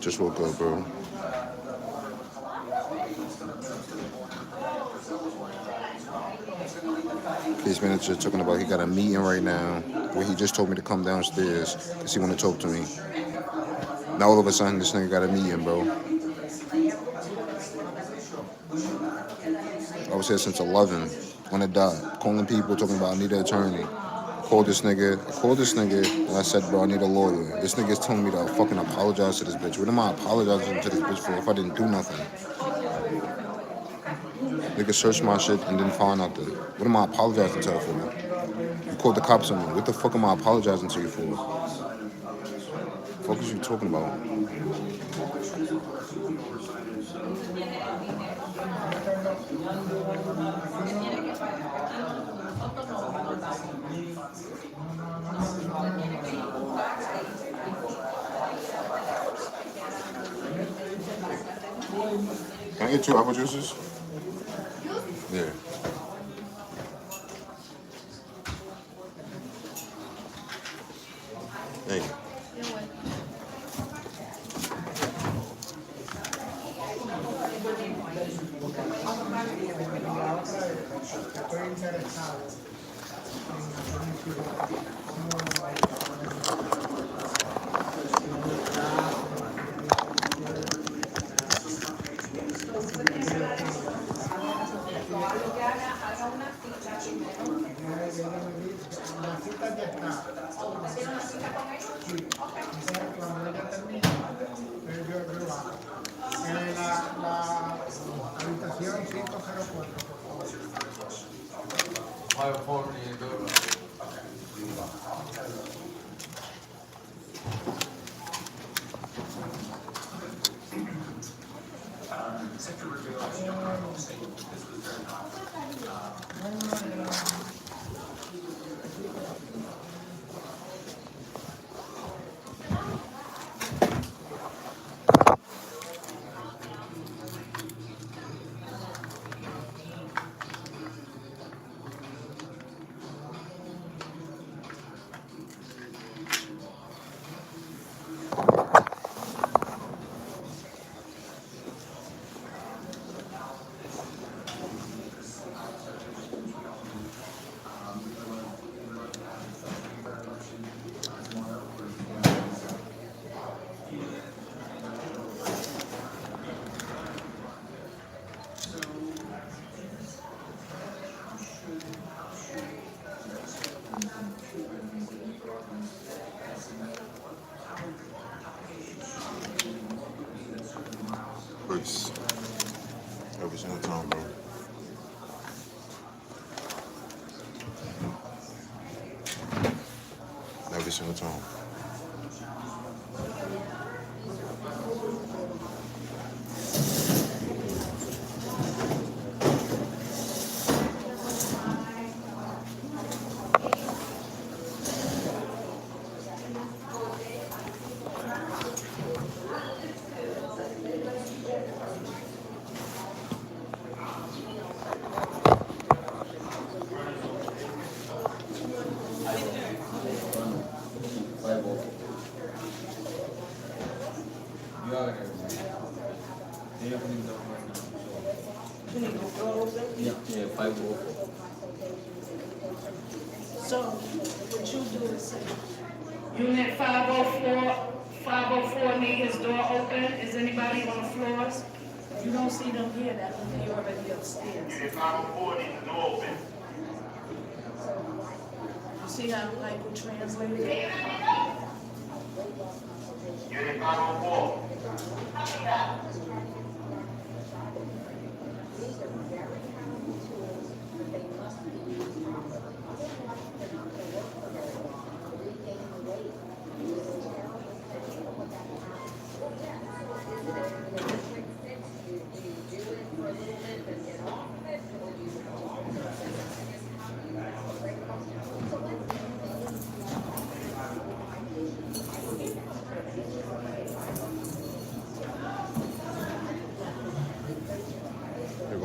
Just woke up, bro. Case manager talking about he got a meeting right now where he just told me to come downstairs because he want to talk to me. Now all of a sudden this nigga got a meeting, bro. I was here since 11 on the dot, calling people, talking about I need an attorney. I called this nigga, and I said, bro, I need a lawyer. This nigga's telling me to fucking apologize to this bitch. What am I apologizing to this bitch for if I didn't do nothing? Nigga searched my shit and didn't find nothing. What am I apologizing to her for? You called the cops on me. What the fuck am I apologizing to you for? What the fuck is you talking about? Can I get 2 apple juices? Yeah. Thank you. Hurts every single time, bro. Every single time. So what you do is say, Unit 504 need his door open. Is anybody on the floors? You don't see them here, that when they already upstairs. Unit 504 needs the door open. You see how Michael translated it? Unit 504.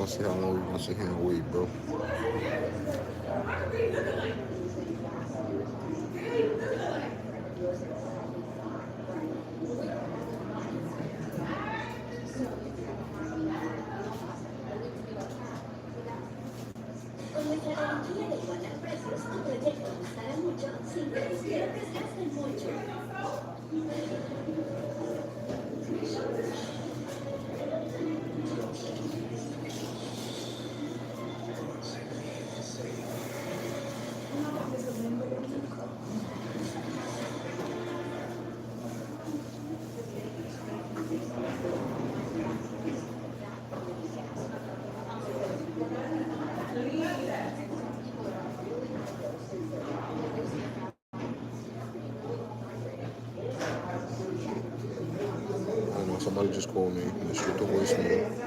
gonna see how long we're gonna sit here and wait, bro. I don't know, somebody just called me and shoot the voicemail.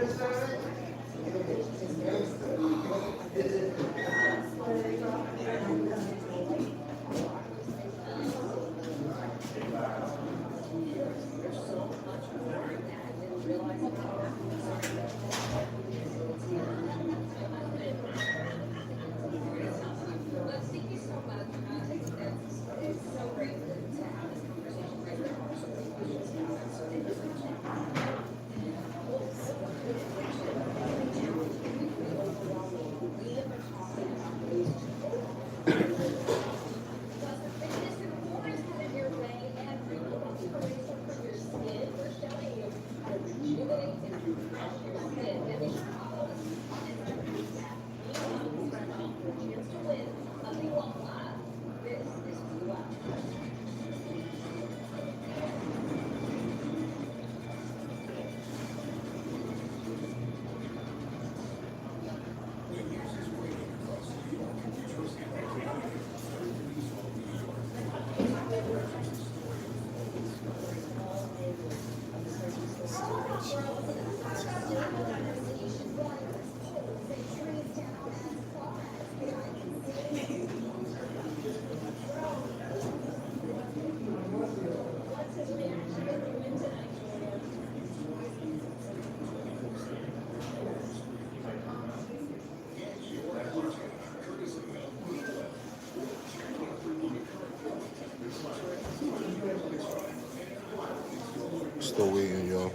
Still waiting, y'all.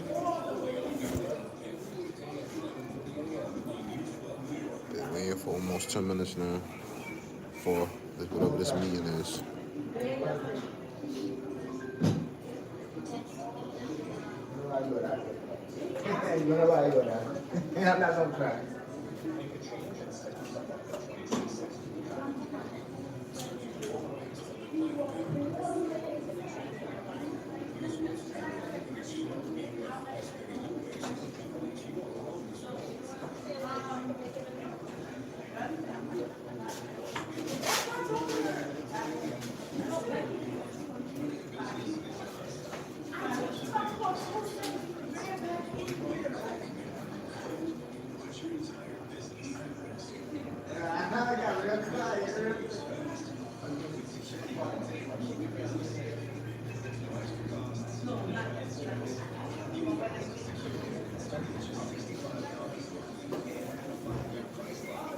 Been waiting for almost 10 minutes now for whatever this meeting is. I'm not gonna cry.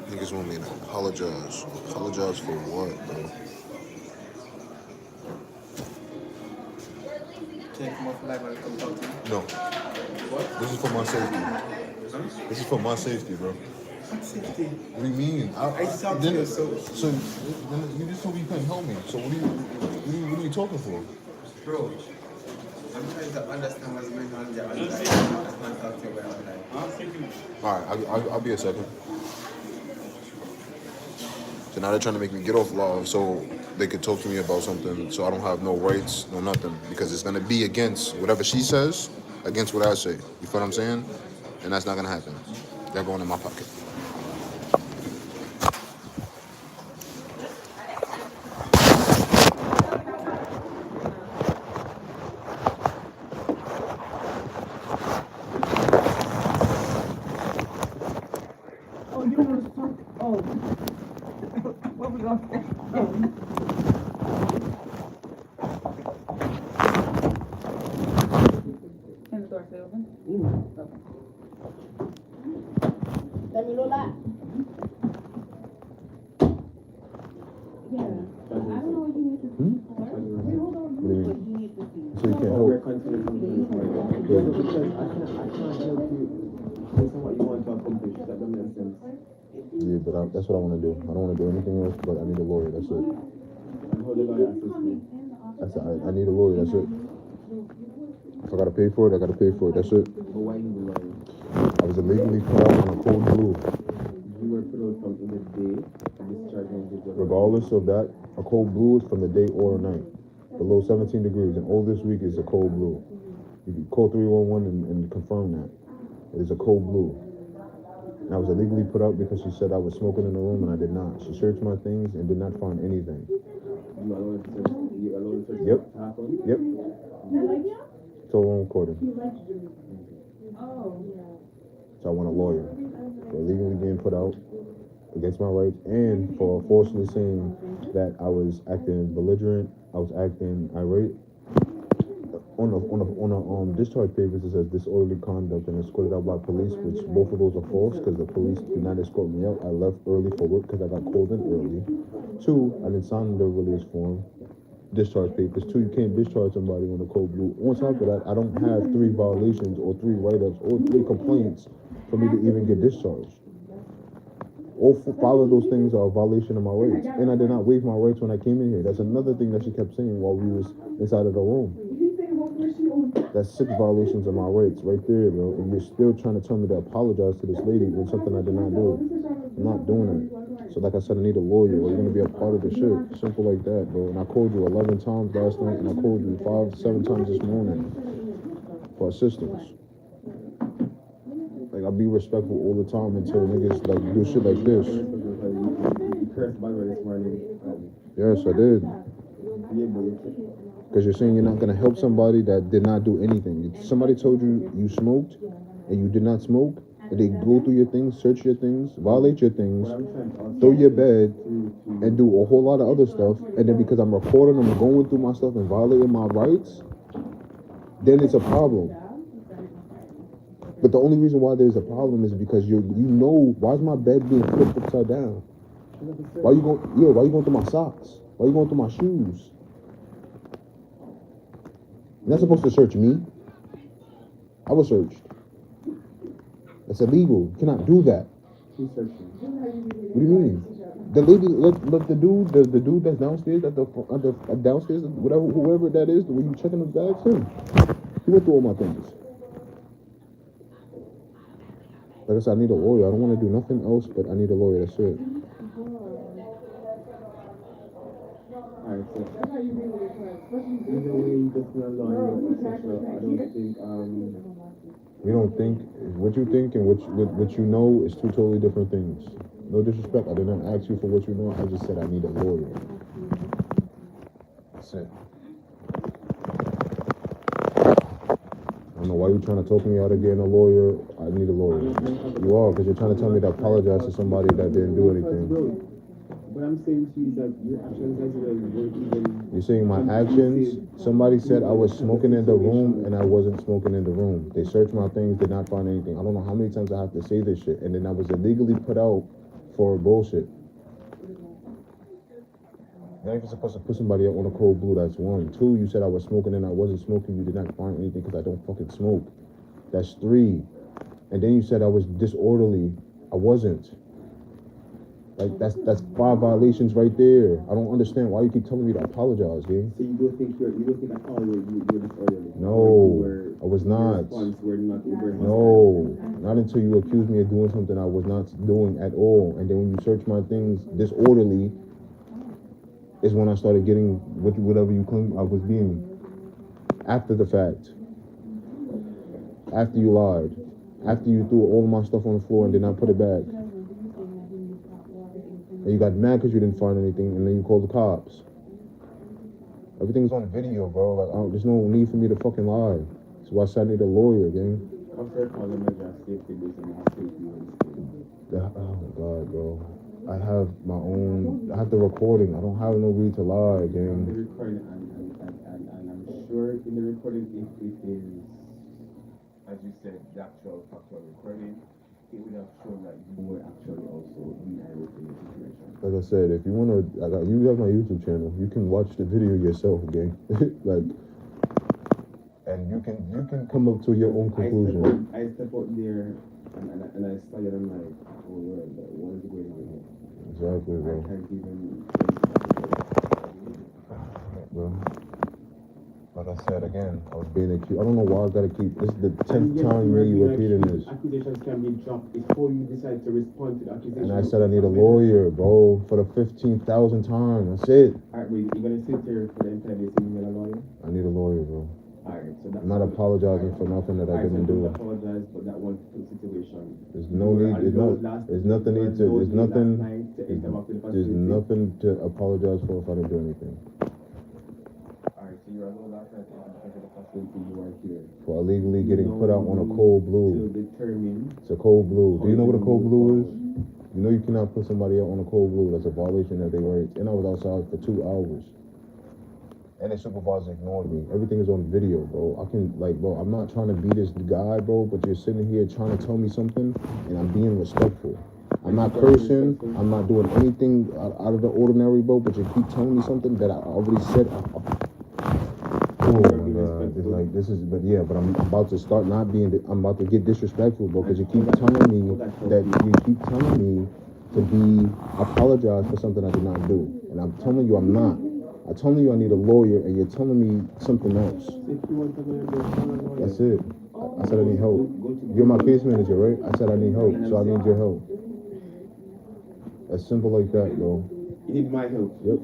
Niggas want me to apologize. Apologize for what, bro? Can you come off live and come talk to me? No. What? This is for my safety. This is for my safety, bro. What safety? What do you mean? I talked to you, so then you just told me you couldn't help me. So what are you talking for? bro, I'm trying to understand what's going on there. I can't talk to you about life. All right, I'll be a second. So now they're trying to make me get off live so they could talk to me about something so I don't have no rights, no nothing. Because it's going to be against whatever she says, against what I say. You feel what I'm saying? And that's not going to happen. They're going in my pocket. Oh, you want to talk? Oh. What we gonna say? Oh. Can the door stay open? Okay. Tamilo la. Yeah. I don't know what you need to see for. Wait, hold on. What do you mean? What you need to see. So you can't We're help. continuing to do this right now. Yeah, because I can't help you based on what you want to accomplish. That doesn't make sense. Yeah, but that's what I want to do. I don't want to do anything else, but I need a lawyer. That's it. And how the lawyer assist me. I need a lawyer. That's it. If I gotta pay for it, I gotta pay for it. That's it. But why you need a lawyer? I was illegally put out on a code blue. You were put out from in the day and discharging the job. Regardless of that, a cold blue is from the day or the night. Below 17 degrees, and all this week is a cold blue. You can call 311 and confirm that. It is a cold blue. And I was illegally put out because she said I was smoking in the room, and I did not. She searched my things and did not find anything. You alone to search. You alone to search. Yep. Happen. Yep. It's all on recording. Oh. So I want a lawyer for illegally being put out against my rights and for falsely saying that I was acting belligerent, I was acting irate. On the discharge papers it says disorderly conduct and escorted out by police, which both of those are false because the police did not escort me out. I left early for work because I got called in early. 2, I didn't sign the release form. Discharge papers. 2, you can't discharge somebody on a cold blue. On top of that, I don't have 3 violations or 3 write-ups or 3 complaints for me to even get discharged. All 5 of those things are a violation of my rights. And I did not waive my rights when I came in here. That's another thing that she kept saying while we was inside of the room. That's 6 violations of my rights right there, bro. And you're still trying to tell me to apologize to this lady when something I did not do. I'm not doing it. So like I said, I need a lawyer or you're going to be a part of the shit. Simple like that, bro. And I called you 11 times last night and I called you 5, 7 times this morning for assistance. Like, I be respectful all the time until niggas like do shit like this. You cursed by me this morning. Yes, I did. Yeah, but Because you're saying you're not going to help somebody that did not do anything. If somebody told you you smoked and you did not smoke, and they go through your things, search your things, violate your things, throw your bed, and do a whole lot of other stuff, and then because I'm recording them, going through my stuff and violating my rights, then it's a problem. But the only reason why there's a problem is because you know, why is my bed being flipped upside down? Why you going through my socks? Why you going through my shoes? You're not supposed to search me. I was searched. That's illegal. You cannot do that. who's searching? What do you mean? The lady, let the dude that's downstairs at the downstairs, whatever, whoever that is, when you checking the bags, him. He went through all my things. Like I said, I need a lawyer. I don't want to do nothing else, but I need a lawyer. That's it. Alright, so either way, you just not lying, etc. I don't think You don't think what you think and what you know is 2 totally different things. No disrespect. I did not ask you for what you know. I just said I need a lawyer. That's it. I don't know why you're trying to talk me out of getting a lawyer. I need a lawyer. You are, because you're trying to tell me to apologize to somebody that didn't do anything. What I'm saying to you is that your actions as well weren't even. You're saying my actions? Somebody said I was smoking in the room and I wasn't smoking in the room. They searched my things, did not find anything. I don't know how many times I have to say this shit. And then I was illegally put out for bullshit. You're not even supposed to put somebody out on a cold blue, that's 1. 2, you said I was smoking and I wasn't smoking. You did not find anything because I don't fucking smoke. That's 3. And then you said I was disorderly. I wasn't. Like, that's 5 violations right there. I don't understand why you keep telling me to apologize, dude. So you don't think at all you're disorderly? No, I was not. No, not until you accused me of doing something I was not doing at all. And then when you search my things disorderly, is when I started getting whatever you claim I was being. After the fact. After you lied. After you threw all of my stuff on the floor and did not put it back. And you got mad because you didn't find anything, and then you called the cops. Everything's on video, bro. Like, there's no need for me to fucking lie. That's why I said I need a lawyer, gang. After calling my safety business, Oh, God, bro. I have my own. I have the recording. I don't have no reason to lie, gang. The recording, and I'm sure in the recording, if it is, as you said, the actual factual recording, it would have shown that you were actually also behind within the situation. Like I said, if you wanna, you have my YouTube channel. You can watch the video yourself, gang. Like, and you can come up to your own conclusion. I step out there and I saw it. I'm like, oh Lord, what is going on here? Exactly, bro. I can't even. Bro. Like I said again, I was being accused. I don't know why I gotta keep. This is the 10th time you repeating this. Accusations can be dropped before you decide to respond to the accusation. And I said I need a lawyer, bro, for the 15,000th time. That's it. Alright, you're gonna sit there for the entire day saying you need a lawyer? I need a lawyer, bro. Alright, so that's. I'm not apologizing for nothing that I didn't do. Apologize for that one situation. There's no need. There's nothing need to. There's nothing. There's nothing to apologize for if I didn't do anything. Alright, so you're alone last night because of the facility you are here. For illegally getting put out on a cold blue. To determine. It's a cold blue. Do you know what a cold blue is? You know you cannot put somebody out on a cold blue. That's a violation of their rights. And I was outside for 2 hours. And the supervisor ignored me. Everything is on video, bro. I can, like, bro, I'm not trying to be this guy, bro, but you're sitting here trying to tell me something, and I'm being respectful. I'm not cursing. I'm not doing anything out of the ordinary, bro, but you keep telling me something that I already said. Oh, my God. It's like, this is, but yeah, but I'm about to start not being, I'm about to get disrespectful, bro, because you keep telling me to be, apologize for something I did not do. And I'm telling you I'm not. I told you I need a lawyer, and you're telling me something else. That's it. I said I need help. You're my case manager, right? I said I need help, so I need your help. As simple like that, bro. You need my help. Yep.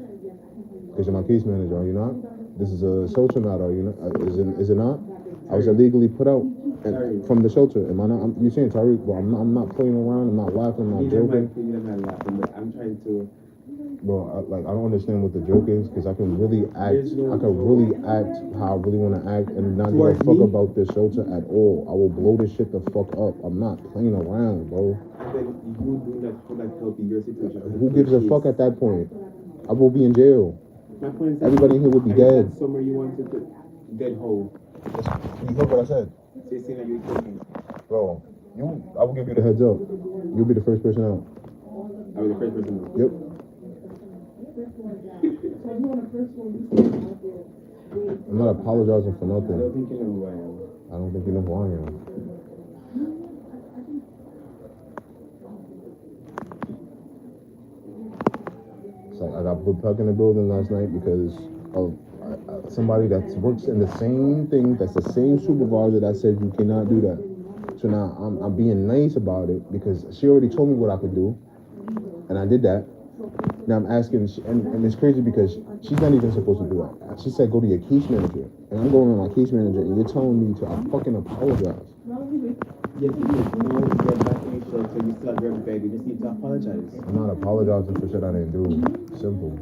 Because you're my case manager, are you not? This is a social matter, are you not? Is it not? I was illegally put out from the shelter. Am I not? You're saying, Tariq, well, I'm not playing around. I'm not laughing. I'm not joking. I'm laughing, but I'm trying to. Bro, I don't understand what the joke is, because I can really act. I can really act how I really want to act, and not give a fuck about this shelter at all. I will blow this shit the fuck up. I'm not playing around, bro. Then you do not feel like helping your situation. Who gives a fuck at that point? I will be in jail. My point is everybody here would be dead. Somewhere you wanted to dead hole. You heard what I said? So you're saying that you're joking. Bro, I will give you the heads up. You'll be the first person out. I'll be the first person out. Yep. I'm not apologizing for nothing. I don't think you know who I am. I don't think you know who I am. It's like I got put back in the building last night because of somebody that works in the same thing, that's the same supervisor that said you cannot do that. So now I'm being nice about it because she already told me what I could do, and I did that. Now I'm asking, and it's crazy because she's not even supposed to do that. She said go to your case manager, and I'm going to my case manager, and you're telling me to fucking apologize. Yes, you know, you're back in your shelter, you still have your bed, you just need to apologize. I'm not apologizing for shit I didn't do. Simple.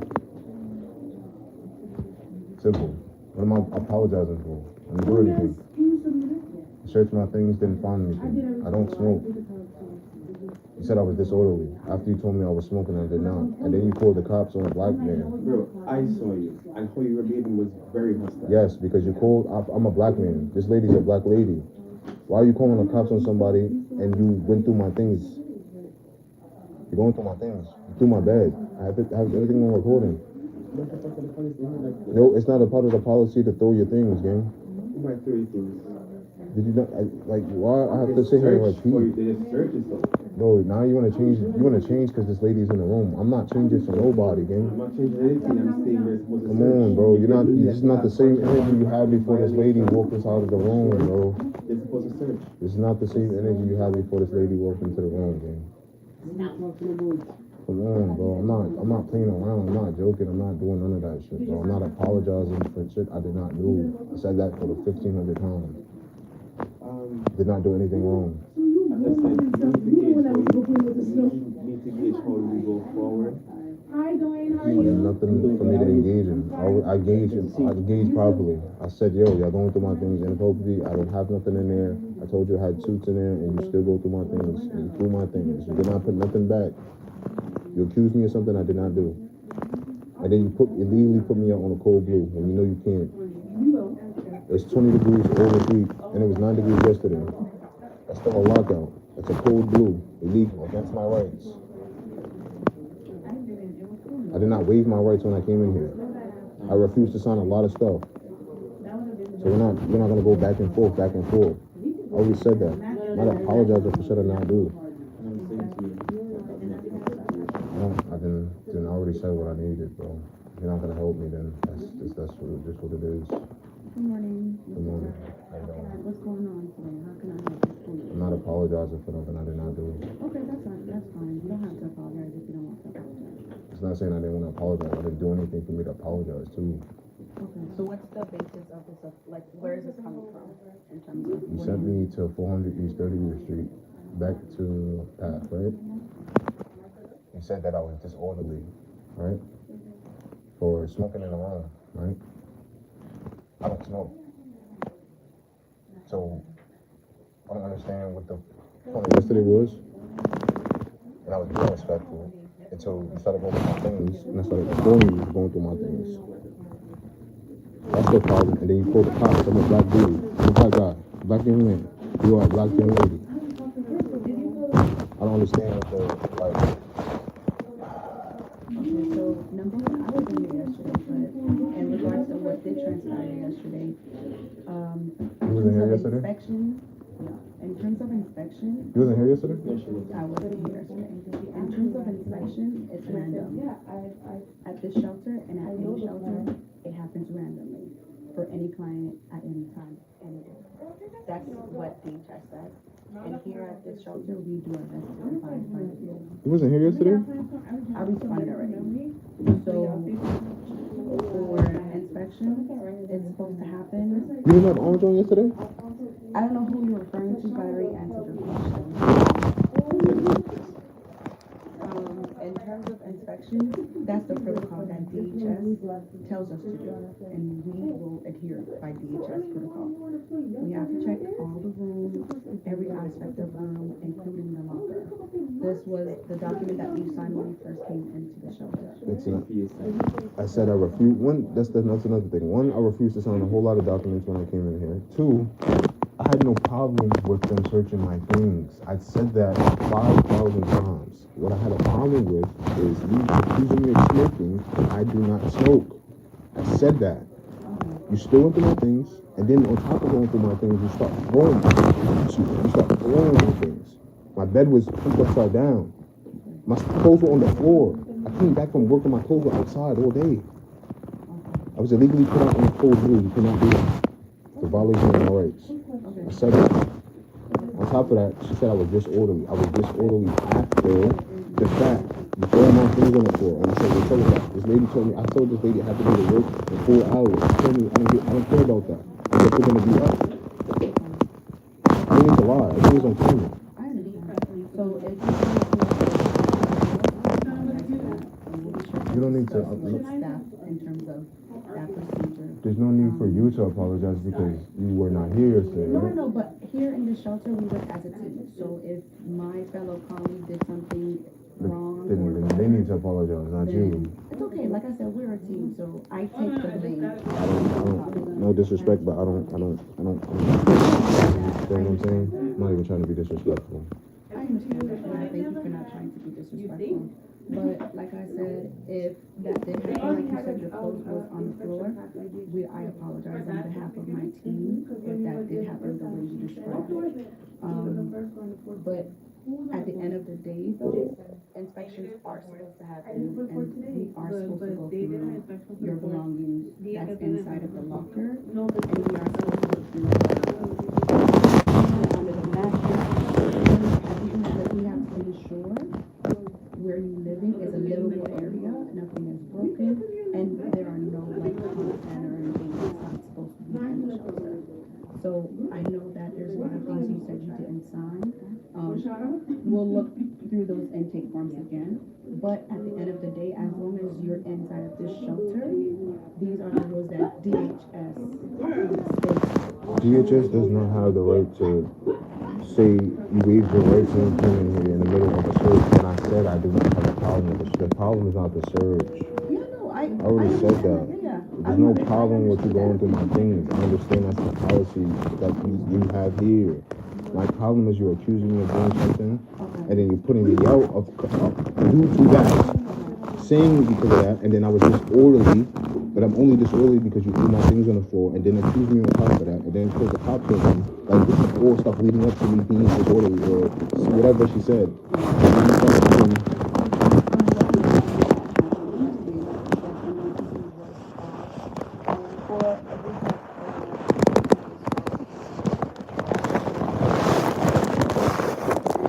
What am I apologizing for? I didn't do anything. Searched my things, didn't find anything. I don't smoke. You said I was disorderly. After you told me I was smoking, I did not. And then you called the cops on a black man. Bro, I saw you. And how you were behaving was very hostile. Yes, because you called, I'm a black man. This lady's a black lady. Why are you calling the cops on somebody and you went through my things? You're going through my things. Through my bed. I have everything on recording. No, it's not a part of the policy to throw your things, gang. You might throw your things. Did you not, like, why I have to sit here and repeat? They just search and stuff. Bro, now you want to change because this lady's in the room. I'm not changing for nobody, gang. I'm not changing anything. I'm saying you're supposed to Come on, bro. It's not the same energy you had before this lady walked us out of the room, bro. You're supposed to search. It's not the same energy you had before this lady walked into the room, gang. Come on, bro. I'm not playing around. I'm not joking. I'm not doing none of that shit, bro. I'm not apologizing for shit I did not do. I said that for the 1,500 times. Did not do anything wrong. As I said, you need to gauge how we go forward. There's nothing for me to engage in. I gauge properly. I said, yo, y'all going through my things inappropriately. I don't have nothing in there. I told you I had suits in there, and you still go through my things. And you threw my things. You did not put nothing back. You accused me of something I did not do. And then you illegally put me out on a cold blue when you know you can't. It's 20 degrees all this week, and it was 9 degrees yesterday. That's still a lockout. It's a code blue, illegal, against my rights. I did not waive my rights when I came in here. I refused to sign a lot of stuff. So we're not gonna go back and forth. I already said that. I'm not apologizing for shit I not do. I didn't already said what I needed, bro. If you're not gonna help me, then that's what it is. Good morning. Good morning. What's going on today? How can I help you? I'm not apologizing for nothing I did not do. Okay, that's fine. That's fine. You don't have to apologize if you don't want to apologize. It's not saying I didn't want to apologize. I didn't do anything for me to apologize to. Okay. So what's the basis of this? Like, where is this coming from? In terms of You sent me to 400 East 30th Street, back to Path, right? You said that I was disorderly, right? For smoking in the room, right? I don't smoke. So, I don't understand what the point of yesterday was. And I was being respectful until you started going through my things, and I started calling you going through my things. That's the problem. And then you call the cops. I'm a black dude. I'm a black guy. Black young man. You are a black young lady. I don't understand what the, like... Okay, so number one, I wasn't here yesterday, but in regards to what did transpire yesterday, You wasn't here yesterday? inspection, no. In terms of inspection, You wasn't here yesterday? I wasn't here yesterday. In terms of inspection, it's random. At this shelter and at any shelter, it happens randomly for any client at any time, any day. That's what DHS says. And here at this shelter, we do our best to provide for you. You wasn't here yesterday? I responded already. So for inspection, it's supposed to happen. You didn't have orange on yesterday? I don't know who you're referring to, but I already answered your question. In terms of inspection, that's the protocol that DHS tells us to do, and we will adhere by DHS protocol. We have to check all the rooms, every aspect of the room, including the locker. This was the document that we signed when we first came into the shelter. I said I refuse. One, that's another thing. One, I refused to sign a whole lot of documents when I came in here. Two, I had no problem with them searching my things. I said that 5,000 times. What I had a problem with is you accusing me of smoking, and I do not smoke. I said that. You still went through my things, and then on top of going through my things, you start throwing things. You start throwing my things. My bed was flipped upside down. My clothes were on the floor. I came back from work and my clothes were outside all day. I was illegally put out on the cold blue. You cannot do that. It's a violation of my rights. I said that. On top of that, she said I was disorderly. I was disorderly after the fact. You throw my things on the floor. And I said, well, tell her that. This lady told me, I told this lady I had to go to work in 4 hours. She told me I don't care about that. I guess we're going to be up. I don't need to lie. Everything's on camera. I understand. So it's You don't need to. staff in terms of that procedure. There's no need for you to apologize because you were not here yesterday, No, right? but here in the shelter we work as a team. So if my fellow colleague did something wrong, Then they need to apologize, not you. it's okay. Like I said, we're a team, so I take the blame. No disrespect, but I don't. You know what I'm saying? I'm not even trying to be disrespectful. I understand that, and I thank you for not trying to be disrespectful. But like I said, if that did happen, like you said, your clothes was on the floor, I apologize on behalf of my team if that did happen the way you described it. But at the end of the day, though, inspections are supposed to happen, and we are supposed to go through your belongings that's inside of the locker, and we are supposed to go through under the mattress, everything that we have to ensure where you're living is a livable area, nothing is broken, and there are no like content or anything that's not supposed to be in the shelter. So I know that there's a lot of things you said you didn't sign. We'll look through those intake forms again, but at the end of the day, as long as you're inside of this shelter, these are the rules that DHS states. DHS does not have the right to say you waived your rights when you came in here in the middle of a search, and I said I do not have a problem with the problem is not the search. Yeah, no, I already said that. Yeah. There's no problem with you going through my things. I understand that's the policy that you have here. My problem is you're accusing me of doing something, Okay. and then you're putting me out of due to that, saying because of that, and then I was disorderly, but I'm only disorderly because you threw my things on the floor, and then accuse me on top of that, and then put the cops on me. Like, this is all stuff leading up to me being disorderly, or whatever she said.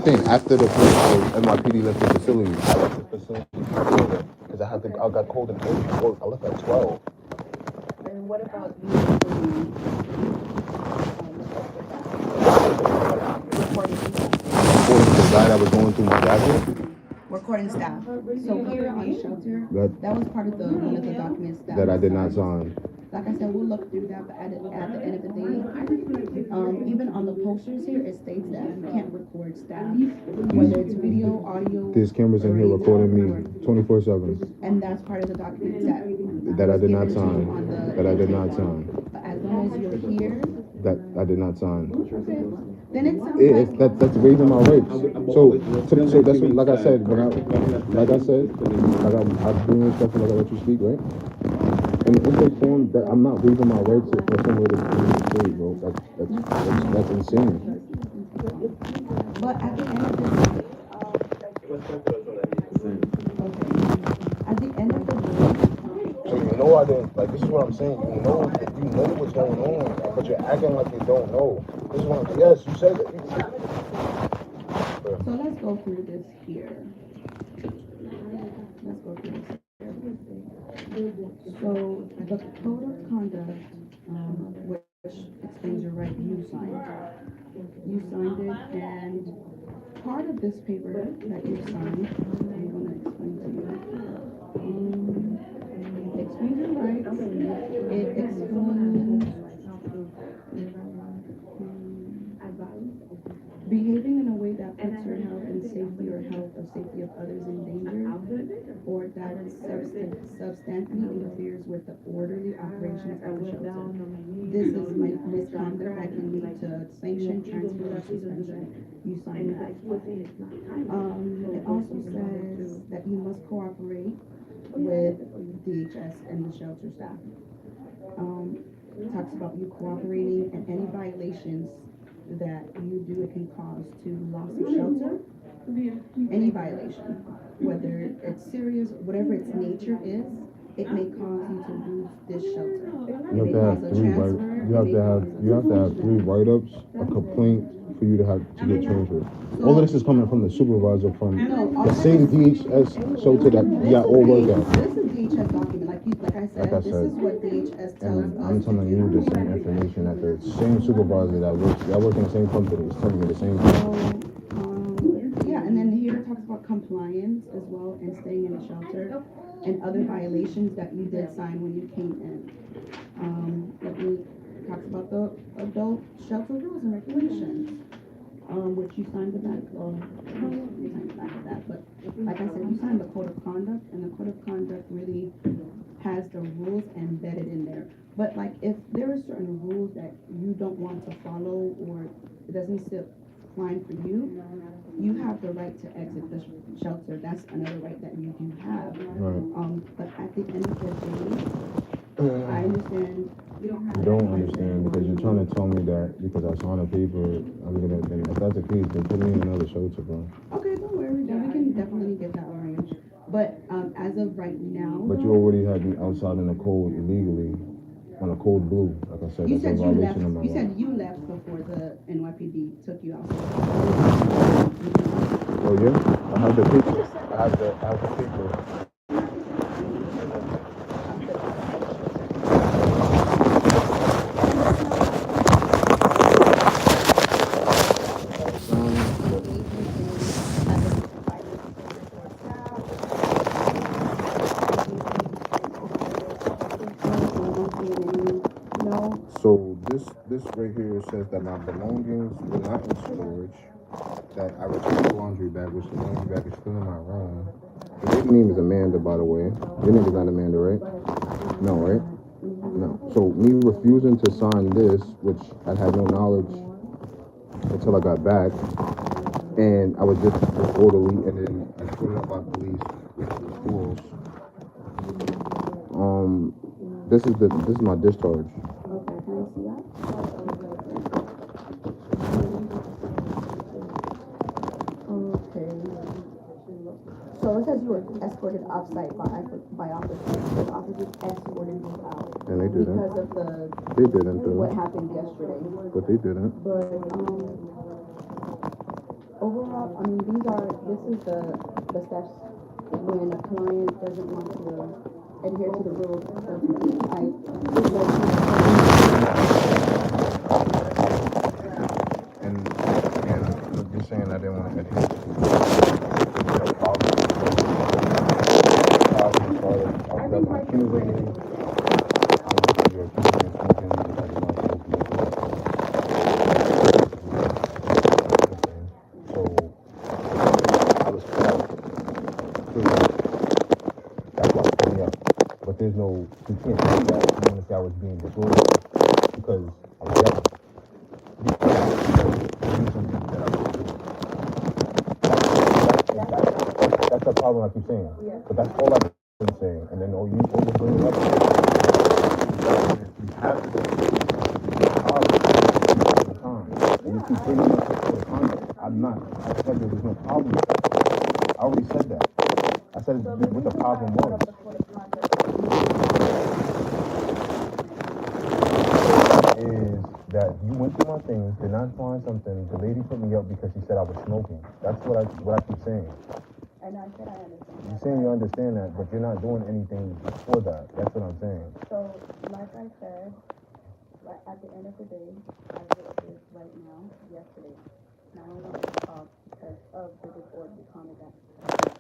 Saying after the NYPD left the facility, I left the facility because I got called in early work. I left at 12. And what about you According to the guy that was going through my gadget, recording staff? So here on shelter, That- that was part of one of the documents that I did not sign. Like I said, we'll look through that, but at the end of the day, even on the posters here, it states that you can't record staff, whether it's video, audio. There's cameras in here recording me 24/7. And that's part of the documents that I was did not given to you sign. on the That I did not intake sign. form. But as long as you're here, That I did not sign. then it sounds If like. that's raising my rates. So that's what, like I said, I'm being respectful like I let you speak, right? In the intake form, that I'm not raising my rates for somewhere to be free, bro. That's insane. But at the end of the day, at the end of the day, So you know I didn't, like, this is what I'm saying. You know what's going on, but you're acting like you don't know. This is what I'm, yes, you said that. so let's go through this here. So the code of conduct, which explains your right, you signed it. You signed it, and part of this paper that you signed, I'm gonna explain to you. It explains your rights. It explains behaving in a way that puts your health and safety or health or safety of others in danger, or that substantially interferes with the orderly operations of the shelter. This is misconduct that can lead to sanction, transfer, or suspension. You sign that. It also says that you must cooperate with DHS and the shelter staff. It talks about you cooperating, and any violations that you do, it can cause to loss of shelter. Any violation, whether it's serious, whatever its nature is, it may cause you to lose this shelter. You have to have three write-ups, a complaint for you to get transferred. All of this is coming from the supervisor from the same DHS shelter that we got all work at. This is DHS document, like I said, this is what DHS tells us. And I'm telling you the same information that the same supervisor that works in the same company is telling me the same thing. Yeah, and then here it talks about compliance as well and staying in the shelter and other violations that you did sign when you came in. It talks about the adult shelter rules and regulations, which you signed the back, you signed the back of that, but like I said, you signed the code of conduct, and the code of conduct really has the rules embedded in there. But like, if there are certain rules that you don't want to follow, or it doesn't sit fine for you, you have the right to exit the shelter. That's another right that you do have. Right. But at the end of the day, I understand. You don't understand because you're trying to tell me that because I signed a paper, I'm gonna, then if that's the case, then put me in another shelter, bro. Okay, don't worry, then we can definitely get that arranged. But as of right now, But you already had me outside in the cold illegally on a cold blue. Like I said, you that's a said you left. violation of my You law. said you left before the NYPD took you out. Oh yeah? I have the paper. I have the paper. So this right here says that my belongings were not in storage, that I returned the laundry bag, which the laundry bag is still in my room. Your name is Amanda, by the way. Your name is not Amanda, right? No, right? No. So me refusing to sign this, which I had no knowledge until I got back, and I was just disorderly, and then escorted up by police with schools. This is my discharge. Okay, can I see that? Okay. So it says you were escorted off-site by officers. The officers escorted you out. And they didn't. Because of They didn't do what it. happened yesterday. But they didn't. But overall, I mean, this is the steps when a client doesn't want to adhere to the rules. And you're saying I didn't want to adhere to the But there's no, you can't say that you want to say I was being disorderly because I was yelling. That's the problem I keep saying. But that's all I've been saying. And then all you're bringing up is you have to all the time. And you keep bringing up the conduct. I'm not. I said there's no problem with that. I already said that. I said what the problem was. Is that you went through my things, did not find something. The lady put me up because she said I was smoking. That's what I keep saying. And I said I understand. You're saying you understand that, but you're not doing anything for that. That's what I'm saying. So, like I said, at the end of the day, as it is right now, yesterday, now I want to talk because of the disorderly conduct.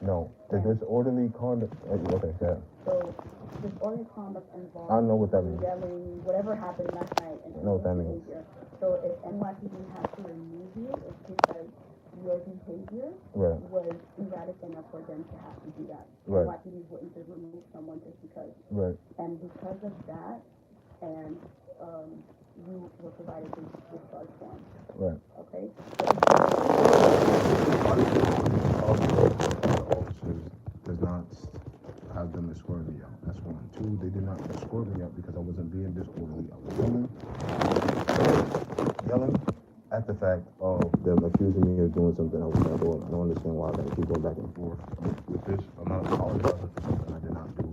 No, the disorderly conduct. Okay, yeah. So, disorderly conduct involves I know what that means. yelling, whatever happened last night. And I know what that means. So, if NYPD has to remove you, it's because your behavior was erratic enough for them to have to do that. Right. NYPD wouldn't just remove someone just because. Right. And because of that, and you were provided this discharge form. Right. Okay? Officers does not have them escort me out. That's one. Two, they did not escort me out because I wasn't being disorderly. I was yelling at the fact of them accusing me of doing something I was not doing. I don't understand why I gotta keep going back and forth with this. I'm not apologizing for something I did not do.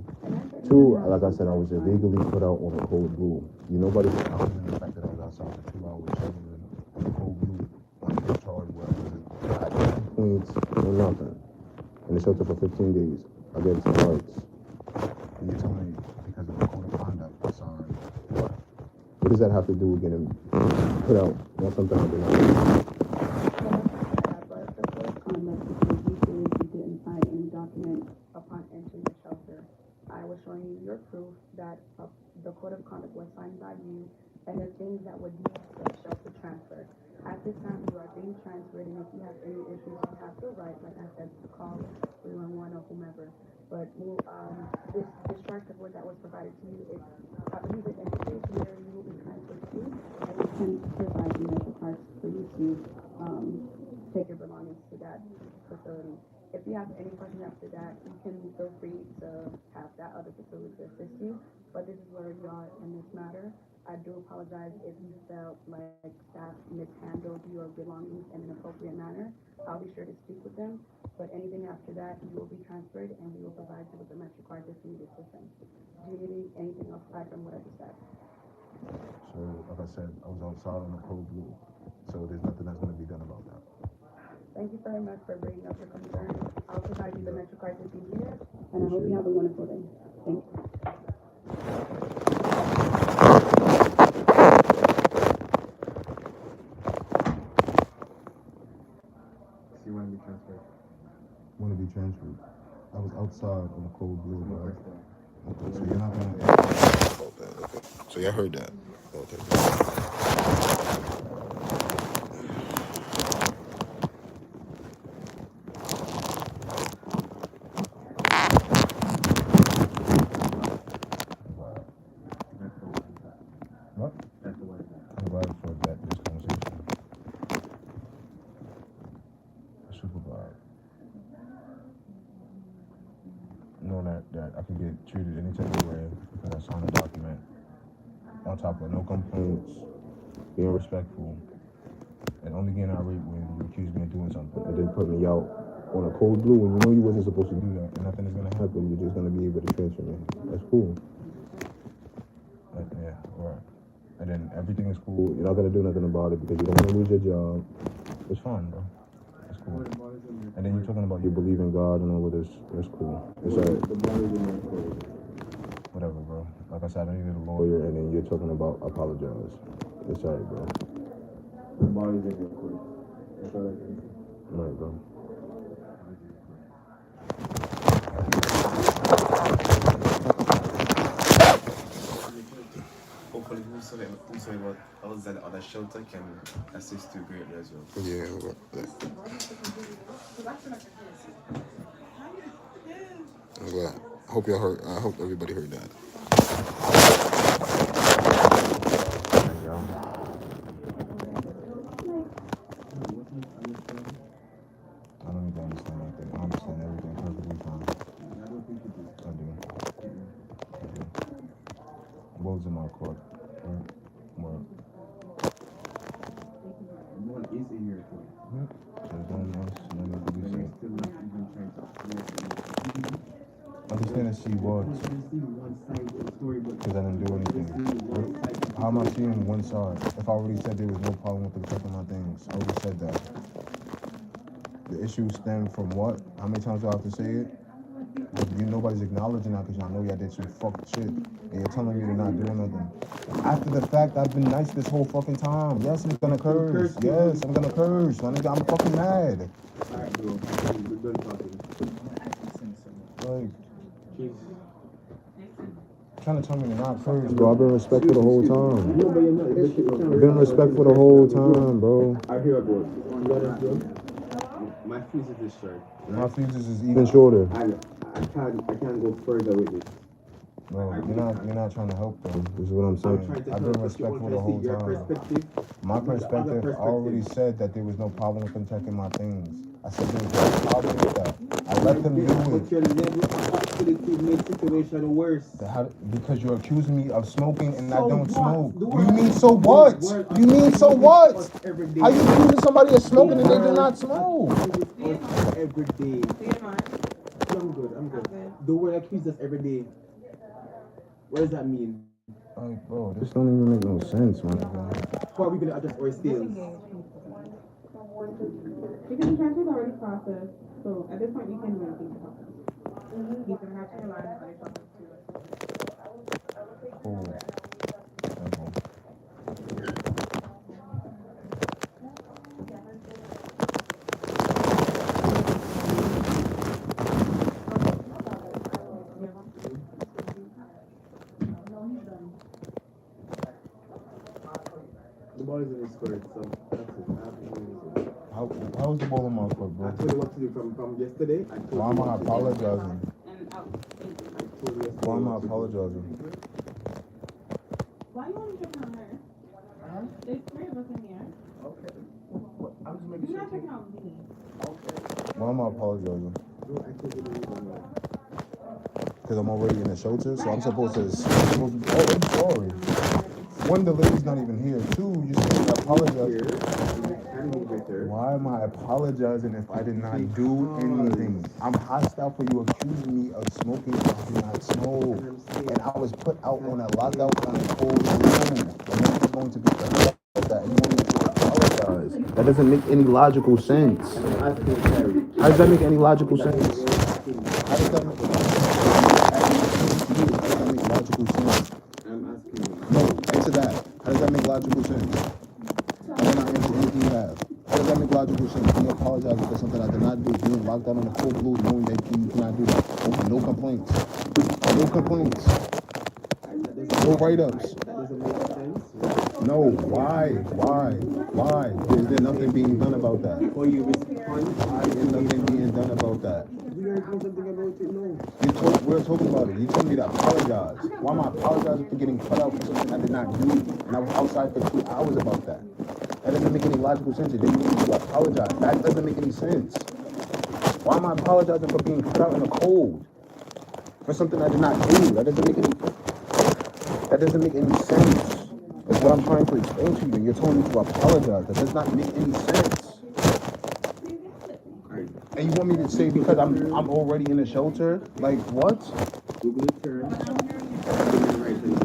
Two, like I said, I was illegally put out on a code blue. Nobody was out in the fact that I was outside for 2 hours chilling on a code blue on a discharge where I had 10 points or nothing. In the shelter for 15 days against my rights. And you're telling me because of the code of conduct I signed. What does that have to do with getting put out on something I did not do? But the code of conduct, because you said you didn't sign any document upon entering the shelter. I was showing you your proof that the code of conduct was signed by you and the things that would lead to a shelter transfer. At this time, you are being transferred, and if you have any issues, you have the right, like I said, to call 311 or whomever. But this discharge report that was provided to you, it's you can indicate where you will be transferred to, and we can provide you with the cards for you to take your belongings to that facility. If you have any questions after that, you can feel free to have that other facility to assist you. But this is where you are in this matter. I do apologize if you felt like staff mishandled your belongings in an appropriate manner. I'll be sure to speak with them. But anything after that, you will be transferred and we will provide you with the MetroCard if you need assistance. Do you need anything else aside from what I just said? So, like I said, I was outside on a code blue. So there's nothing that's going to be done about that. Thank you very much for bringing up your concern. I'll provide you the MetroCard if you need it. And I hope you have a wonderful day. Thank you. You want to be transferred? Want to be transferred? I was outside on a cold blue, right? Okay, so you're not going to about that. Okay. So y'all heard that. Okay. What? That's the way. I'm glad for that this conversation. know that I can get treated any type of way because I signed a document on top of no complaints, being respectful, and only getting irate when you accuse me of doing something, and then put me out on a cold blue when you know you wasn't supposed to do that, and nothing is gonna happen. You're just gonna be able to transfer me. That's cool. Yeah, right. And then everything is cool. You're not gonna do nothing about it because you don't want to lose your job. It's fine, bro. It's cool. And then you're talking about you believe in God and all of this. That's cool. It's alright. Whatever, bro. Like I said, I needed a lawyer, and then you're talking about apologize. It's alright, bro. The body's in your court. That's all I can say. Alright, bro. Hopefully, whosoever else at the other shelter can assist you greatly as well. Yeah. I'm glad. Hope y'all heard. I hope everybody heard that. I don't even understand anything. I understand everything perfectly fine. I don't think you do. I do. Wolves in my court. Right? Well, No one is in your court. there's no else. No need to be But said. you're still not even trying to explain. Understand that she was. You're seeing one side of the story, but Because I didn't do anything. How am I seeing one side? If I already said there was no problem with them checking my things, I already said that. The issue stemmed from what? How many times do I have to say it? Nobody's acknowledging that because y'all know y'all did some fucked shit. And you're telling me you're not doing nothing. After the fact, I've been nice this whole fucking time. Yes, I'm gonna curse. Yes, I'm gonna curse. My nigga, I'm fucking mad. Alright, bro. We're done talking. Like, Jeez. trying to tell me to not curse, bro. I've been respectful the whole time. No, but you're not. I've been respectful the whole time, bro. I hear it, bro. You understand? My fuse is short. My fuses is even shorter. I can't go further with it. No, you're not trying to help them. This is what I'm saying. I've been respectful the whole time. My perspective, I already said that there was no problem with them checking my things. I said there was no problem with that. I let them do But it. your level of hostility made the situation worse. Because you're accusing me of smoking and I So don't what? smoke. The You word- mean so the what? word You mean so what? every day. How you accusing somebody of smoking and they do not smoke? Every day. I'm good. The word accuse us every day. What does that mean? Like, bro, this don't even make no sense, man. How are we going to adjust our skills? Because the transfer is already processed, so at this point you can't do anything to help him. He's gonna have to rely on other talking to us. Cool. The ball is in his court, so that's it. How was the ball in my court, I bro? told you what to do from yesterday. Why am I apologizing? I told you yesterday. Why am I what to do. apologizing? Why you want to check on her? There's 3 of us in here. Okay. I'm just making You're sure. not checking on me. Why am I apologizing? No, I told you the reason why. Because I'm already in the shelter, so I'm supposed to. Oh, I'm sorry. One, the lady's not even here. 2, you said I apologize. Here, you can be better. Why am I apologizing if I did not do anything? I'm hostile for you accusing me of smoking if I did not smoke. And I was put out on a lockout on a cold room. And then you're going to be that. And you want me to apologize. That doesn't make any logical sense. How does that make any logical sense? How does that make logical sense? I'm asking you. No, answer that. How does that make logical sense? I will not answer anything you have. How does that make logical sense? Me apologizing for something I did not do, being locked out on the cold blue, knowing that you cannot do that. No complaints. No complaints. No write-ups. That doesn't make sense. No. Why? Is there nothing being done about that? Or you respond. Why is nothing being done about that? We are doing something about it now. We're talking about it. You told me to apologize. Why am I apologizing for getting cut out for something I did not do? And I was outside for 2 hours about that. That doesn't make any logical sense. It didn't mean to apologize. That doesn't make any sense. Why am I apologizing for being cut out in the cold? for something I did not do. That doesn't make any sense. That's what I'm trying to explain to you. And you're telling me to apologize. That does not make any sense. And you want me to say because I'm already in a shelter? Like what? Google the term. Human rights and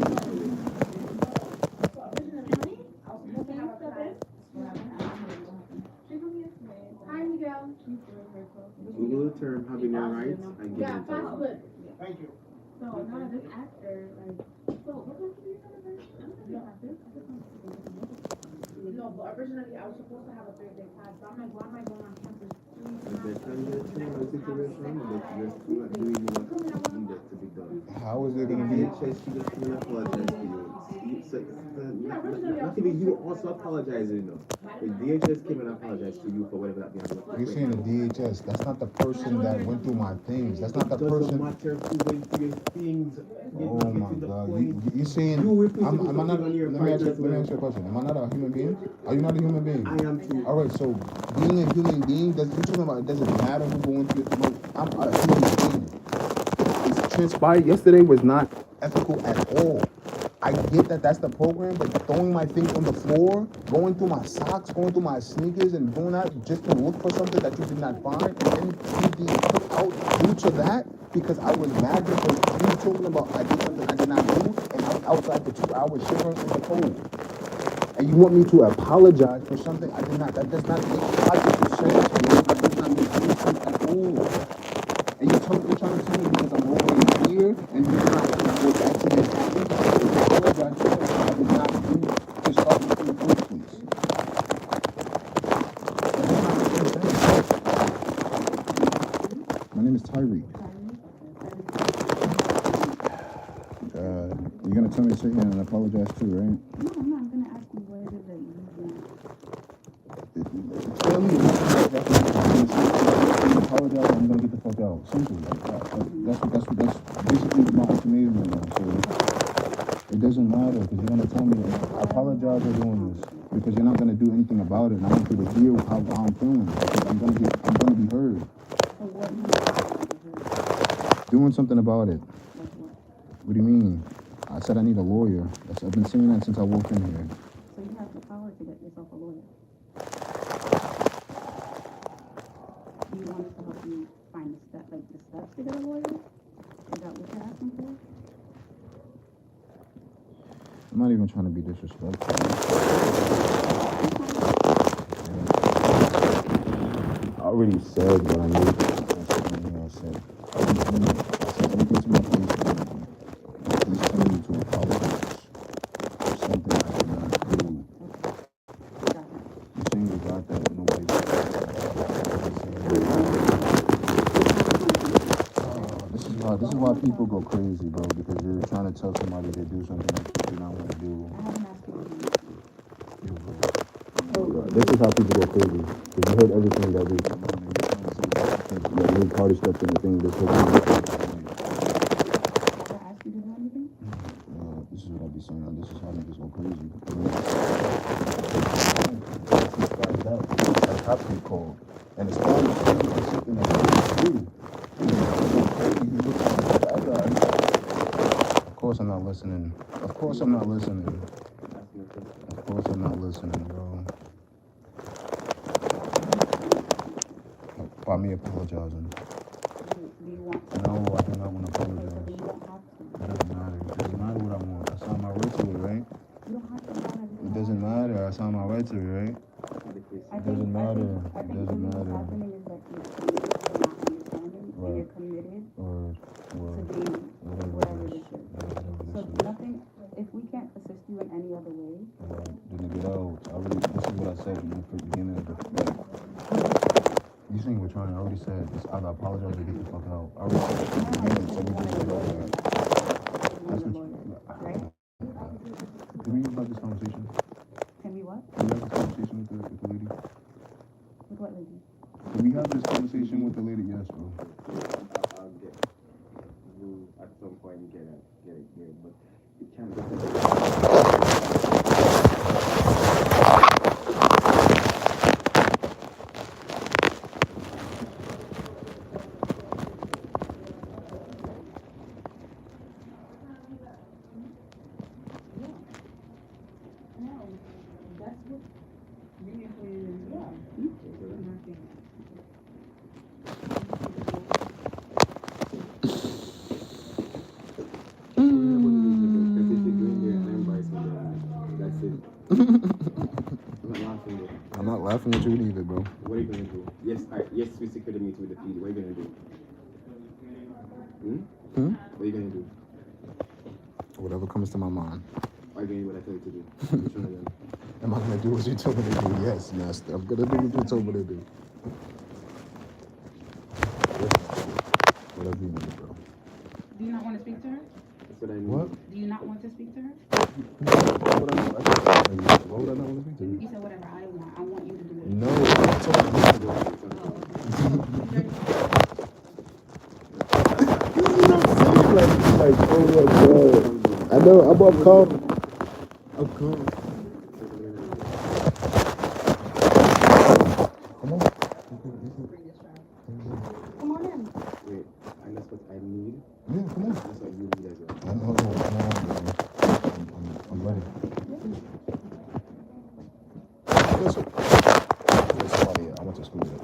Google the term having your rights and give it to Thank you. So no, this actor, like, so what was the No, but originally I was supposed to have a Thursday class, but I'm like, why am I going on campus? They're trying to change the situation, but they're still not doing what needed to be done. How is it gonna be? DHS, she just came and apologized to you. Not even you also apologizing, you know. The DHS came and apologized to you for whatever that means. You're saying the DHS, that's not the person that went through my things. That's not the It doesn't person. matter who went through your things. Oh my God. You're saying, am I not, let me ask you a question. Am I not a human being? Are you not a human being? I am too. All right, so being a human being, you're talking about it doesn't matter who going through it. No, I'm a human being. It's transpired yesterday was not ethical at all. I get that that's the program, but throwing my things on the floor, going through my socks, going through my sneakers, and doing that just to look for something that you did not find, and then you being put out due to that because I was mad because you talking about I did something I did not do, and I was outside for 2 hours shivering in the cold. And you want me to apologize for something I did not? That does not make logical sense. That does not make any sense at all. And you're trying to tell me because I'm already here and you're not what accident happened. I apologize for something I did not do to start with in the first place. That does not make any sense. My name is Tyreek. You're gonna tell me to sit here and apologize too, right? No, I'm not gonna ask you what it is that you want. Tell me if you apologize, I'm gonna get the fuck out. Simple. That's basically my ultimatum right now. So it doesn't matter because you're gonna tell me I apologize for doing this because you're not gonna do anything about it, and I want you to hear how I'm feeling because I'm gonna be heard. So what do you want? Doing something about it. What do you mean? I said I need a lawyer. I've been saying that since I walked in here. So you have the power to get yourself a lawyer. Do you want us to help you find the steps to get a lawyer? Is that what you're asking for? I'm not even trying to be disrespectful. I already said what I need. I said everything to my face. Please tell me to apologize for something I did not do. You're saying you got that, but nobody got that. This is why people go crazy, bro, because you're trying to tell somebody to do something that you do not want to do. This is how people go crazy. Because you heard everything that we party steps and the thing this whole thing. This is what I be saying. This is how niggas go crazy. That cops get called. And it's always something that you do. Of course I'm not listening. Of course I'm not listening. Of course I'm not listening, bro. By me apologizing. No, I do not want to apologize. It doesn't matter. It doesn't matter what I want. I signed my right to it, right? It doesn't matter. I signed my right to it, right? It doesn't matter. It doesn't matter. Right. Or whatever this is. So nothing, if we can't assist you in any other way. Then get out. This is what I said in the beginning of the you think we're trying, I already said, it's either apologize or get the fuck out. I already said it in the beginning, so we can get over that. That's what you, can we have this conversation? Can we what? Can we have this conversation with the lady? With what lady? Can we have this conversation with the lady? Yes, bro. I'll get you at some point get it, but it can't be. laughing at you either, bro. What are you gonna do? Yes, yes, we secured the meeting with the PD. What are you gonna do? What are you gonna do? Whatever comes to my mind. Are you gonna do what I tell you to do? Which one of them? Am I gonna do what you told me to do? Yes, master. I'm gonna do what you told me to do. Whatever you need, bro. Do you not want to speak to her? That's what I need. What? Do you not want to speak to her? Why would I not want to speak to you? You said whatever I want. I want you to do it. No, I'm talking to you. Like, oh my god. I know, I'm calm. I'm calm. Come on. Come on in. Wait, and that's what I need. Yeah, come on. That's what you need as well. I'm ready. Listen. There's somebody I went to school with.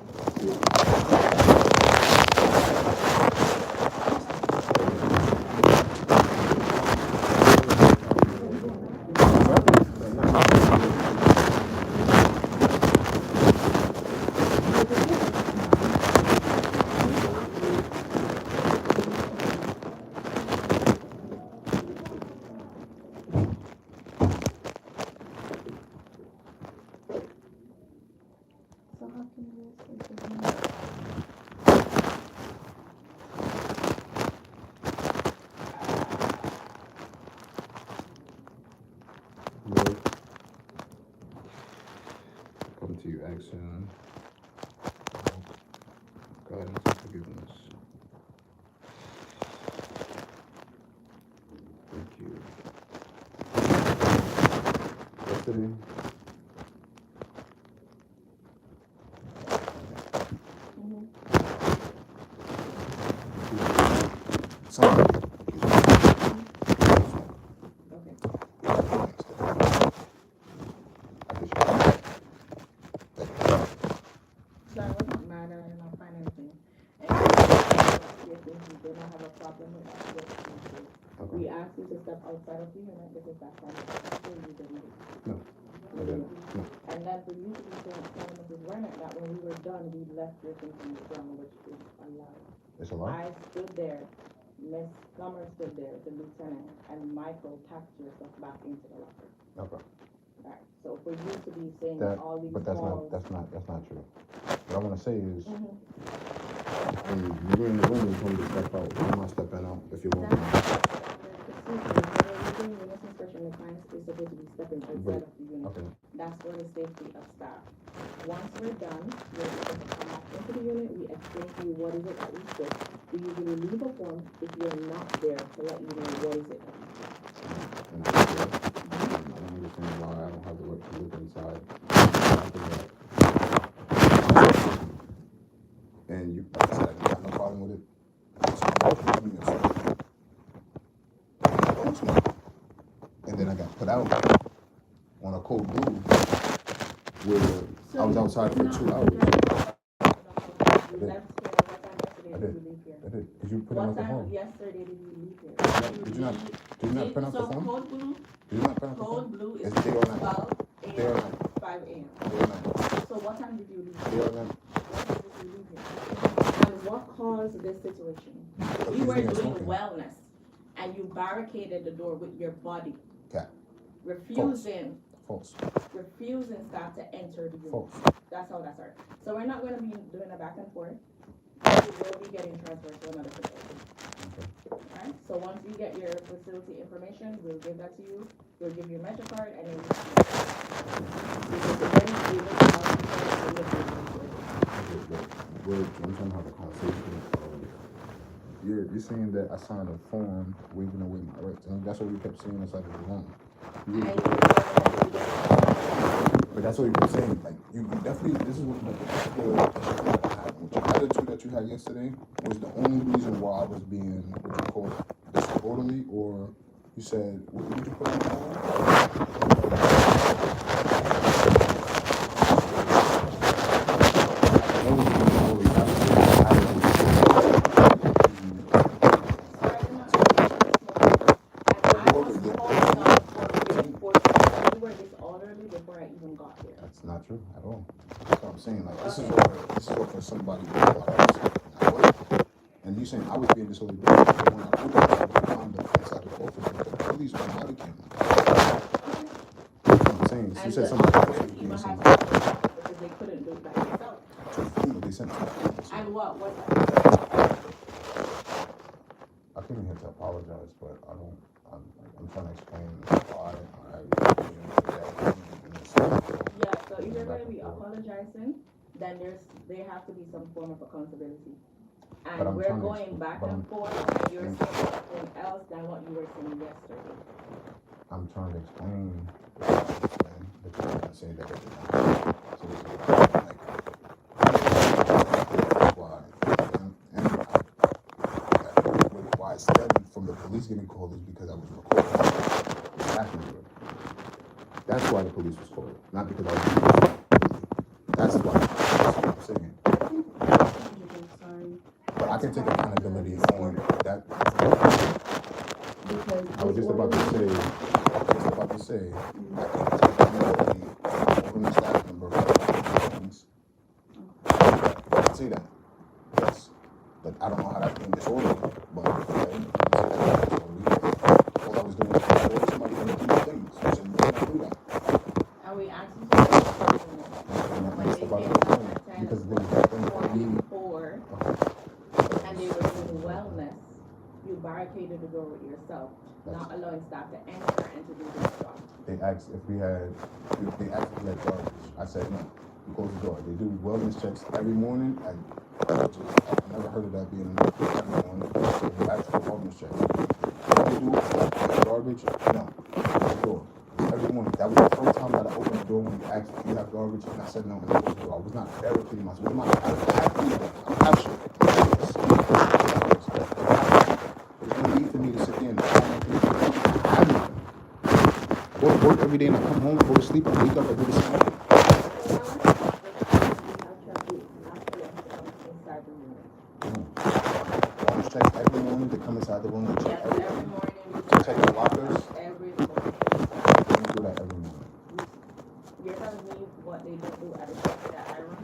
Lord, come to you asking guidance and forgiveness. Thank you. Yesterday, somebody So I wasn't mad or I did not find anything. And you did not have a problem with that. We asked you to step outside of the unit because that's how you didn't. No. I didn't. No. And then for you to be saying, telling Mrs. Renner that when we were done, we left your things on the ground, which is allowed. It's a lot? I stood there, Miss Plummer stood there, the lieutenant, and Michael packed your stuff back into the locker. Okay. Right. So for you to be saying That, all these but that's calls. not true. What I want to say is, Mhm. when you were in the room, you told me to step out. I'm not stepping out if you want me. The client is supposed to be stepping outside of the unit. Okay. That's for the safety of staff. Once we're done, we're supposed to come back into the unit. We explain to you what is it that we took. We usually leave a form if you're not there to let you know what is it that we took. And I don't understand why I don't have the right to look inside. And you, like I said, I got no problem with it. And then I got put out on a cold blue where I was outside for 2 hours. You left here, what time yesterday did you leave here? I did. Did you put What out the time form? yesterday did you leave here? Did you not print out the So form? code blue, Did you not print out the code form? blue is It's day or night. 12 Day or a.m. night. to 5 a.m. Day or night. So what time did you leave Day here? or night. What time did you leave here? And what caused this situation? We were Using a doing smoking. wellness, and you barricaded the door with your body, Cap. refusing False. staff to enter the unit. False. That's how that started. So we're not gonna be doing a back and forth. You will be getting transferred to another facility. Alright, so once you get your facility information, we'll give that to you. We'll give you a Metro card and then you can. We're trying to have a conversation. You're saying that I signed a form waiving away my rights, and that's what we kept saying inside of the room. But that's what you kept saying. Like you definitely, this is what the attitude that you had yesterday was the only reason why I was being what you call disorderly, or you said what did you put on the form? Before I even got here. That's not true at all. you saying I was being disorderly, when I opened the found inside the office, the police were body camera. That's what I'm saying. You And said the something officers was even being have sent to because they couldn't do it by themselves. to FEMA. They sent it to FEMA. And what was that? I came here to apologize, but I'm trying to explain why Yeah, so if you're going to be apologizing, then there have to be some form of accountability. But And I'm we're trying to going explain- back but and I'm- forth, and you're saying something else than what you were saying yesterday. I'm trying to explain, but you're trying to say that it's not. So it's like, why? And why it stemmed from the police getting called is because I was recording what's happening. That's why the police was called, not because I was. That's why. That's what I'm saying. Sorry. But I can take accountability on that. Because I was just about to say, I can't take accountability on the staff member for things. I can say that. Yes. But I don't know how that came disorderly, but okay, you can say that disorderly. All I was doing was ordering somebody to do things. So you cannot do that. And we asked you to And that's about it. Because they was that thing for me. before, and they were doing wellness, you barricaded the door with yourself, not allowing staff to enter and to do their job. They asked if we had garbage. I said no. We closed the door. They do wellness checks every morning, and I've never heard of that being every morning. So they ask for wellness checks. What they do is garbage. No, close the door every morning. That was the first time that I opened the door when you asked if you have garbage, and I said no, and I closed the door. I was not barricading myself. I'm passionate. There's no need for me to sit there and I go to work every day and I come home, go to sleep, I wake up, I do the same thing. Wellness checks every morning. They come inside the room. They check Yes, every everything. morning. They check the lockers. Every morning. They do that every morning. You're telling me what they don't do at a shelter that I run?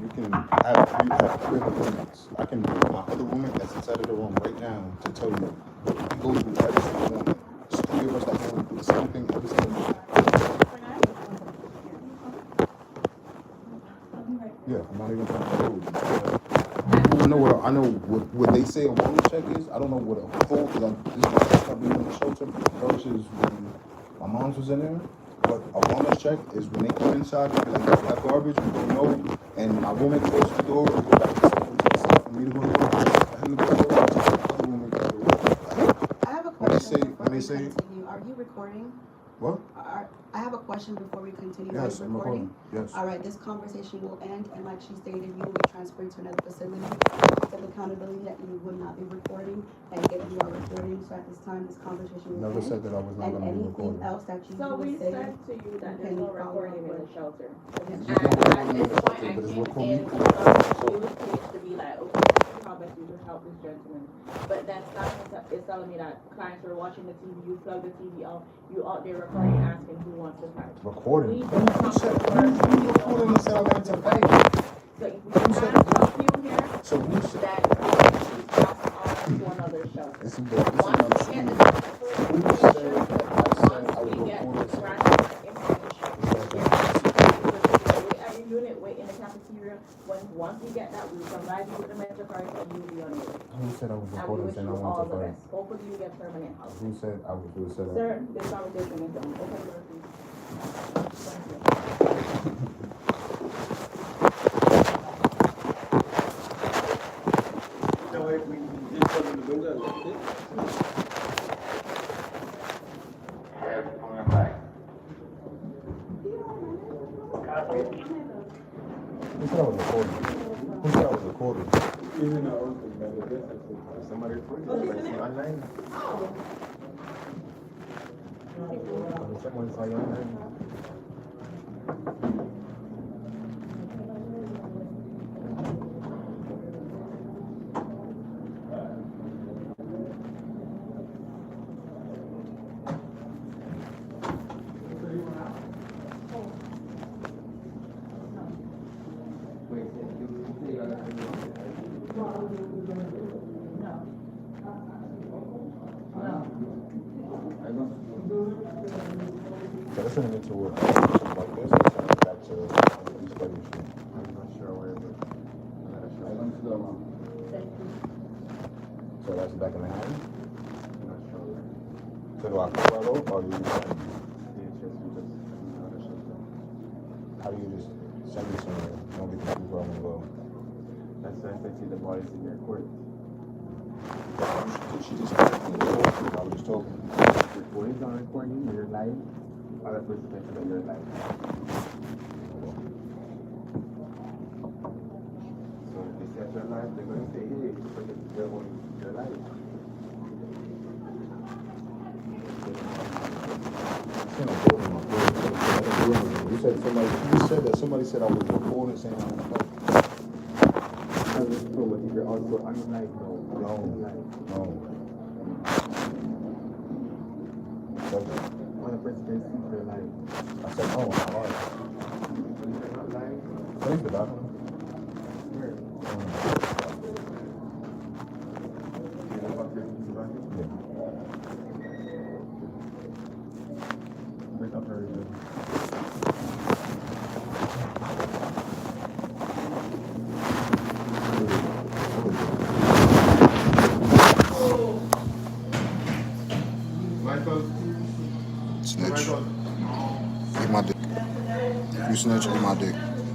You have three other roommates. I can bring my other roommate that's inside of the room right now to tell you we go through every single morning. There's three of us that go through the same thing every single morning. Yeah, I'm not even trying to hold. I know what they say a wellness check is. I don't know what a full, because this is my first time being in the shelter versus when my mom's was in there. But a wellness check is when they come inside, they be like, you have garbage, we don't know, and my roommate closes the door, we go back to stuff for me to go to work. I have to go to work, I take my other roommate to work. I have a question before when they we say- continue. Are you recording? What? I have a question before we continue. Yes, Are I'm you recording? recording. Yes. All right, this conversation will end, and like she stated, you will be transferred to another facility. Take accountability that you would not be recording, and if you are recording, so at this time, this conversation will Never end. said that I was not And going to be anything recording. else that you So we would say. said to you that there's no recording in the shelter. And There's no recording in at the this point, shelter, I but it's came recording. in with you to be like, okay, let's see how best we can help this gentleman. But then staff is telling me that clients are watching the TV, you plug the TV out, you out there recording, asking who wants to fight. Recording? We Who don't come said, to work. who recording and said I wanted to fight? So if we can't help you here, So who said? then you pass on to another shelter. This is what Once I'm we get saying. the Who information, said that I said I once was we get recording? granular information, you're doing it, wait in the cafeteria. Once we get that, we'll provide you with the metro cards and you'll be on your way. Who said I was And we recording wish saying I you all wanted the to fight? best. Hopefully you get permanent housing. Who said I was who said that? Sir, this conversation is done. Open the door, please. Thank you. Who said I was recording? Who said I was recording? Somebody recorded it. I see online. Someone saw you online. Wait, you So let's turn it into something like this and turn it back to East Beverly Street. I'm not sure where it is. I'm not sure. So that's back in Manhattan? I'm not sure where. So do I call right over or do you how do you just send me somewhere? I don't get to choose where I'm gonna go. That's why I said to the boys in your court. She just I was just talking. Recording is on recording, you're live. Other person can say that you're live. So if they say you're live, they're going to say, hey, you're live. You said that somebody said I was recording saying I'm on the So what if you're also on live? No. One person can see you're live. I said, oh, all right. You're not live. Thanks for that. Here. Wake up very good. Snitch. Eat my dick. You snitch, eat my dick.